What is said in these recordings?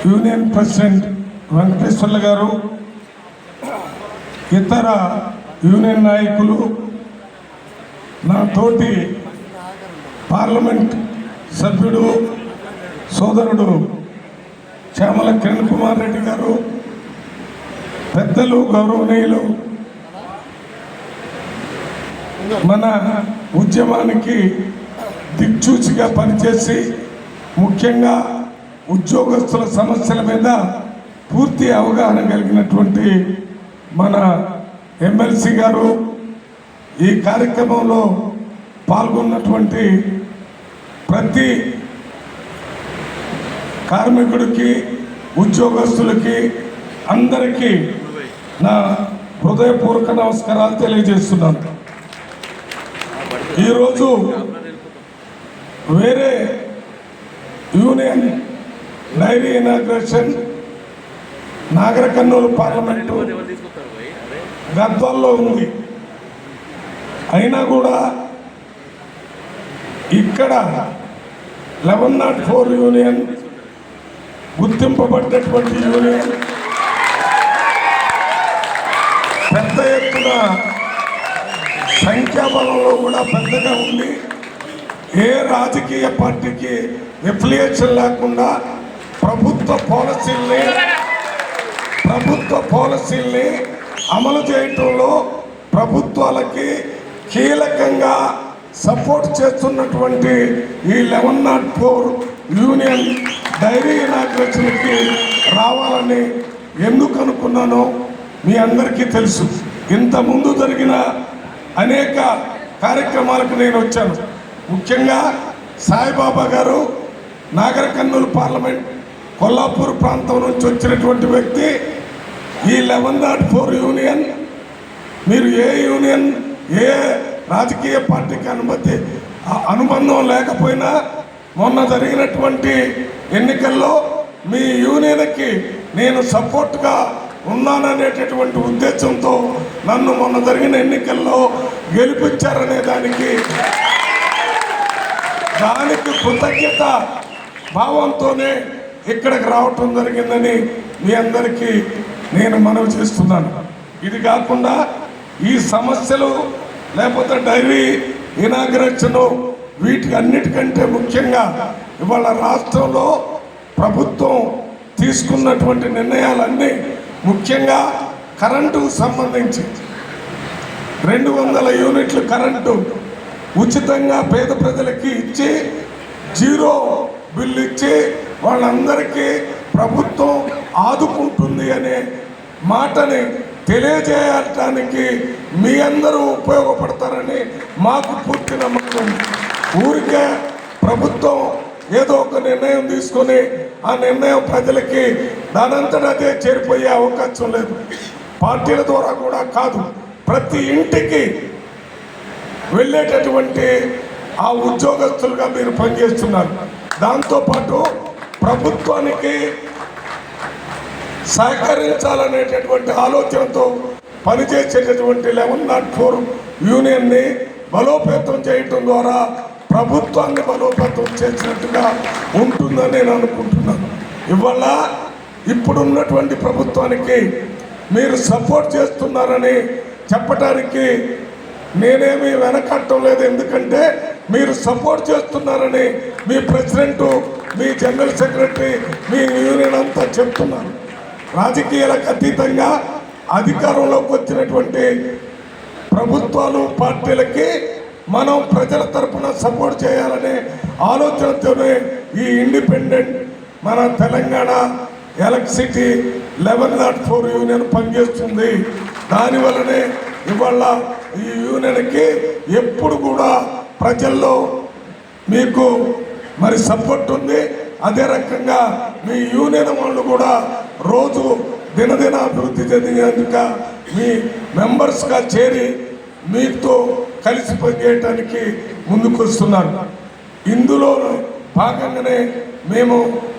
Union president వెంకటేశ్వర్ల గారు, ఇతర union నాయకులు, నా తోటి పార్లమెంట్ సభ్యుడు సోదరుడు చామల కిరణ్ కుమార్ రెడ్డి గారు, పెద్దలు గౌరవనీయులు, మన ఉద్యమానికి దిక్చూచిగా పనిచేసి ముఖ్యంగా ఉద్యోగస్తుల సమస్యల మీద పూర్తి అవగాహన కలిగినటువంటి మన ఎమ్మెల్సీ గారు, ఈ కార్యక్రమంలో పాల్గొన్నటువంటి ప్రతి కార్మికుడికి, ఉద్యోగస్తులకి అందరికీ నా హృదయపూర్వక నమస్కారాలు తెలియజేస్తున్నాను. ఈరోజు వేరే union dairy inauguration Nagar Kurnool parliament గద్వాల్లో ఉంది. అయినా కూడా ఇక్కడ 1104 యూనియన్ గుర్తింపబడ్డటువంటి యూనియన్ పెద్ద ఎత్తున సంఖ్యాబలంలో కూడా పెద్దగా ఉంది. ఏ రాజకీయ పార్టీకి ఎఫిలియేషన్ లేకుండా ప్రభుత్వ పాలసీల్ని అమలు చేయటంలో ప్రభుత్వాలకి కీలకంగా సపోర్ట్ చేస్తున్నటువంటి ఈ 1104 యూనియన్ డైరీ ఇనాగ్రేషన్కి రావాలని ఎందుకు అనుకున్నానో మీ అందరికీ తెలుసు. ఇంతకుముందు జరిగిన అనేక కార్యక్రమాలకు నేను వచ్చాను. ముఖ్యంగా సాయిబాబా గారు నాగర్ కర్నూలు పార్లమెంట్ కొల్లాపూర్ ప్రాంతం నుంచి వచ్చినటువంటి వ్యక్తి. ఈ 1104 యూనియన్ మీరు ఏ యూనియన్, ఏ రాజకీయ పార్టీకి అనుబంధం లేకపోయినా మొన్న జరిగినటువంటి ఎన్నికల్లో మీ యూనియన్కి నేను సపోర్ట్గా ఉన్నాననేటటువంటి ఉద్దేశంతో నన్ను మొన్న జరిగిన ఎన్నికల్లో గెలిపించారనే దానికి కృతజ్ఞత భావంతోనే ఇక్కడికి రావటం జరిగిందని మీ అందరికీ నేను మనవి చేస్తున్నాను. ఇది కాకుండా ఈ సమస్యలు లేకపోతే డైరీ ఇనాగ్రేషను వీటికి అన్నిటికంటే ముఖ్యంగా ఇవాళ రాష్ట్రంలో ప్రభుత్వం తీసుకున్నటువంటి నిర్ణయాలన్నీ ముఖ్యంగా కరెంటుకు సంబంధించి 200 యూనిట్లు కరెంటు ఉచితంగా పేద ప్రజలకి ఇచ్చి 0 బిల్లు ఇచ్చి వాళ్ళందరికీ ప్రభుత్వం ఆదుకుంటుంది అనే మాటని తెలియజేయటానికి మీ అందరూ ఉపయోగపడతారని మాకు పూర్తి నమ్మకం. ఊరికే ప్రభుత్వం ఏదో ఒక నిర్ణయం తీసుకొని ఆ నిర్ణయం ప్రజలకి దానంతట అదే చేరిపోయే అవకాశం లేదు. పార్టీల ద్వారా కూడా కాదు, ప్రతి ఇంటికి వెళ్ళేటటువంటి ఆ ఉద్యోగస్తులుగా మీరు పనిచేస్తున్నారు. దాంతోపాటు ప్రభుత్వానికి సహకరించాలనేటటువంటి ఆలోచనతో పనిచేసేటటువంటి 1104 యూనియన్ని బలోపేతం చేయటం ద్వారా ప్రభుత్వాన్ని బలోపేతం చేసినట్టుగా ఉంటుందని నేను అనుకుంటున్నాను. ఇవాళ ఇప్పుడున్నటువంటి ప్రభుత్వానికి మీరు సపోర్ట్ చేస్తున్నారని చెప్పడానికి నేనేమి వెనకట్టం లేదు. ఎందుకంటే మీరు సపోర్ట్ చేస్తున్నారని మీ ప్రెసిడెంటు, మీ జనరల్ సెక్రటరీ, మీ యూనియన్ అంతా చెప్తున్నారు. రాజకీయాలకు అతీతంగా అధికారంలోకి వచ్చినటువంటి ప్రభుత్వాలు, పార్టీలకి మనం ప్రజల తరఫున సపోర్ట్ చేయాలనే ఆలోచనతోనే ఈ ఇండిపెండెంట్ మన తెలంగాణ ఎలక్ట్రిసిటీ 1104 యూనియన్ పనిచేస్తుంది. దానివల్లనే ఇవాళ ఈ యూనియన్కి ఎప్పుడు కూడా ప్రజల్లో మీకు మరి సపోర్ట్ ఉంది. అదే రకంగా మీ యూనియన్ వాళ్ళు కూడా రోజు దినదిన అభివృద్ధి చెందినందుక మీ మెంబర్స్గా చేరి మీతో కలిసి పనిచేయటానికి ముందుకు వస్తున్నారు. ఇందులో భాగంగానే మేము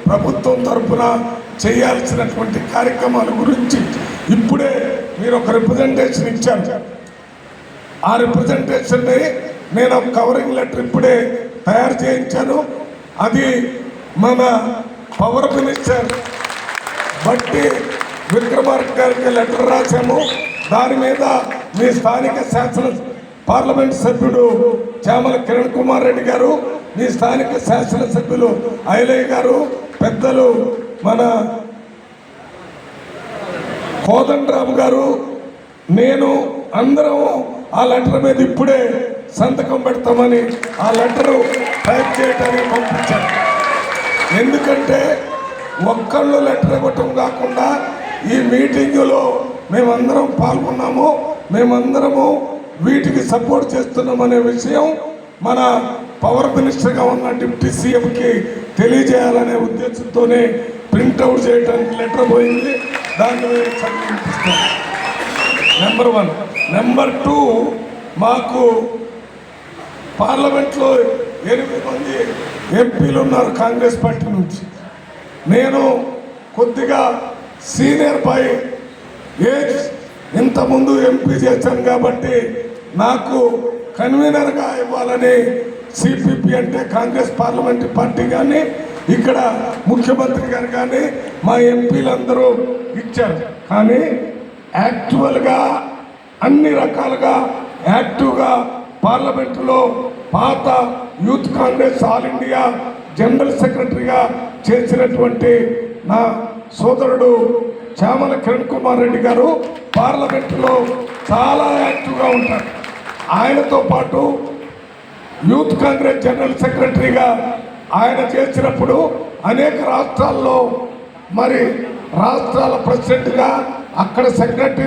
ప్రభుత్వం తరఫున చేయాల్సినటువంటి కార్యక్రమాల గురించి ఇప్పుడే మీరు ఒక రిప్రజెంటేషన్ ఇచ్చారు. ఆ రిప్రజెంటేషన్ని నేను ఒక కవరింగ్ లెటర్ ఇప్పుడే తయారు చేయించాను. అది మన పవర్ మినిస్టర్ బట్టి విక్రమార్క గారికి లెటర్ రాశాము. దాని మీద మీ స్థానిక పార్లమెంట్ సభ్యుడు చామల కిరణ్ కుమార్ రెడ్డి గారు, మీ స్థానిక శాసనసభ్యులు ఐలయ్య గారు, పెద్దలు మన కోదండరాము గారు, నేను అందరం ఆ లెటర్ మీద ఇప్పుడే సంతకం పెడతామని ఆ లెటరు టైప్ చేయడానికి పంపించాను. ఎందుకంటే ఒక్కళ్ళు లెటర్ ఇవ్వటం కాకుండా ఈ మీటింగులో మేమందరం పాల్గొన్నాము, మేమందరము వీటికి సపోర్ట్ చేస్తున్నామనే విషయం మన పవర్ మినిస్టర్గా ఉన్న డిప్యూటీ సీఎంకి తెలియజేయాలనే ఉద్దేశంతోనే ప్రింట్అవుట్ చేయడానికి లెటర్ పోయింది. దాన్ని చదివిస్తాం. నెంబర్ 1. నెంబర్ 2, మాకు పార్లమెంట్లో 8 మంది ఎంపీలు ఉన్నారు కాంగ్రెస్ పార్టీ నుంచి. నేను కొద్దిగా సీనియర్ పై ఏజ్ ఇంతకుముందు ఎంపీ చేశాను కాబట్టి నాకు కన్వీనర్గా ఇవ్వాలని సిపిపి అంటే కాంగ్రెస్ పార్లమెంటరీ పార్టీ కానీ ఇక్కడ ముఖ్యమంత్రి గారు కానీ మా ఎంపీలందరూ ఇచ్చారు. కానీ యాక్చువల్గా అన్ని రకాలుగా యాక్టివ్గా పార్లమెంటులో పాత youth Congress all India general సెక్రటరీగా చేసినటువంటి నా సోదరుడు చామల కిరణ్ కుమార్ రెడ్డి గారు పార్లమెంటులో చాలా యాక్టివ్గా ఉంటారు. ఆయనతో పాటు యూత్ కాంగ్రెస్ జనరల్ సెక్రటరీగా ఆయన చేసినప్పుడు అనేక రాష్ట్రాల్లో మరి రాష్ట్రాల ప్రెసిడెంట్గా అక్కడ సెక్రటరీ